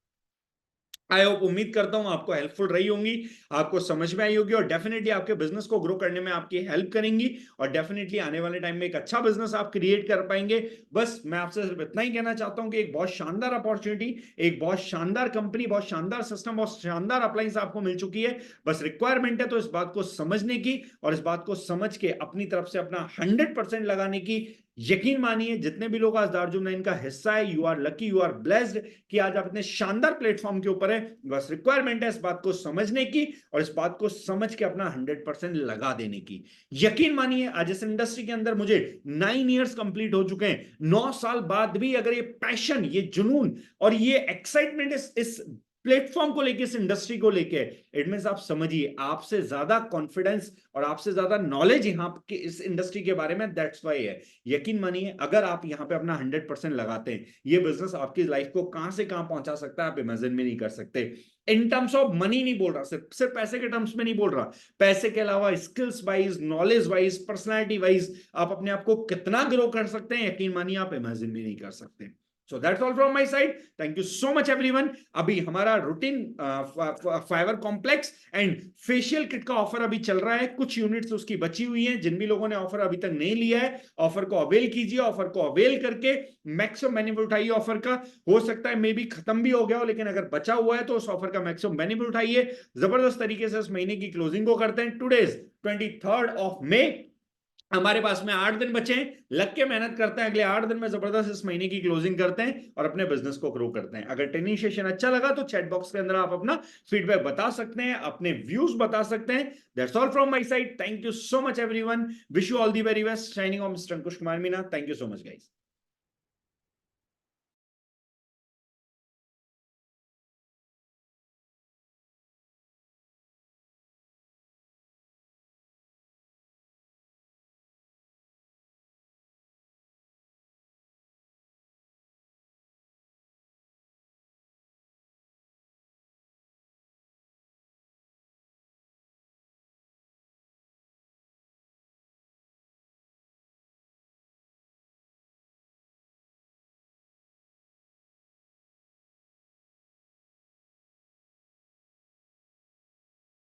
A: आई होप, उम्मीद करता हूं आपको हेल्पफुल रही होंगी, आपको समझ में आई होगी, और डेफिनेटली आपके बिजनेस को ग्रो करने में आपकी हेल्प करेंगी, और डेफिनेटली आने वाले टाइम में एक अच्छा बिजनेस आप क्रिएट कर पाएंगे। बस मैं आपसे सिर्फ इतना ही कहना चाहता हूं कि एक बहुत शानदार अपॉर्चुनिटी, एक बहुत शानदार कंपनी, बहुत शानदार सिस्टम, बहुत शानदार अप्लायंस आपको मिल चुकी है। बस रिक्वायरमेंट है तो इस बात को समझने की, और इस बात को समझ के अपनी तरफ से अपना 100% लगाने की। यकीन मानिए जितने भी लोग आज दार्जुम का हिस्सा है, you are lucky, you are blessed कि आज आप इतने शानदार प्लेटफॉर्म के ऊपर है। बस रिक्वायरमेंट है इस बात को समझने की, और इस बात को समझ के अपना 100% लगा देने की। यकीन मानिए आज इस इंडस्ट्री के अंदर मुझे 9 इयर्स कंप्लीट हो चुके हैं। 9 साल बाद भी अगर ये पैशन, ये जुनून और ये एक्साइटमेंट इस प्लेटफॉर्म को लेके, इस इंडस्ट्री को लेके, इट मींस आप समझिए आपसे ज्यादा कॉन्फिडेंस और आपसे ज्यादा नॉलेज यहाँ के इस इंडस्ट्री के बारे में, दैट्स वाई है। यकीन मानिए अगर आप यहाँ पे अपना 100% लगाते हैं, ये बिजनेस आपकी लाइफ को कहां से कहां पहुंचा सकता है आप इमेजिन में नहीं कर सकते। इन टर्म्स ऑफ मनी नहीं बोल रहा, सिर्फ पैसे के टर्म्स में नहीं बोल रहा, पैसे के अलावा skills wise, knowledge wise, personality wise आप अपने आप को कितना ग्रो कर सकते हैं, यकीन मानिए आप इमेजिन भी नहीं कर सकते। So that's all from my side. Thank you so much everyone. अभी हमारा routine fibre complex and facial kit का ऑफर अभी चल रहा है, कुछ यूनिट्स उसकी बची हुई हैं। जिन भी लोगों ने ऑफर अभी तक नहीं लिया है, ऑफर को अवेल कीजिए, ऑफर को अवेल करके मैक्सिमम बेनिफिट उठाइए ऑफर का। हो सकता है मे बी खत्म भी हो गया हो, लेकिन अगर बचा हुआ है तो उस ऑफर का मैक्सिमम बेनिफिट उठाइए। जबरदस्त तरीके से इस महीने की क्लोजिंग को करते हैं। टुडेज 23 मई, हमारे पास में 8 दिन बचे हैं, लग के मेहनत करते हैं, अगले 8 दिन में जबरदस्त इस महीने की क्लोजिंग करते हैं और अपने बिजनेस को ग्रो करते हैं। अगर ट्रेनिंग सेशन अच्छा लगा तो चैट बॉक्स के अंदर आप अपना फीडबैक बता सकते हैं, अपने व्यूज बता सकते हैं। That's all from my side. Thank you so much everyone, wish you all the very best. Signing off mister Ankush Kumar Meena. Thank you so much guys.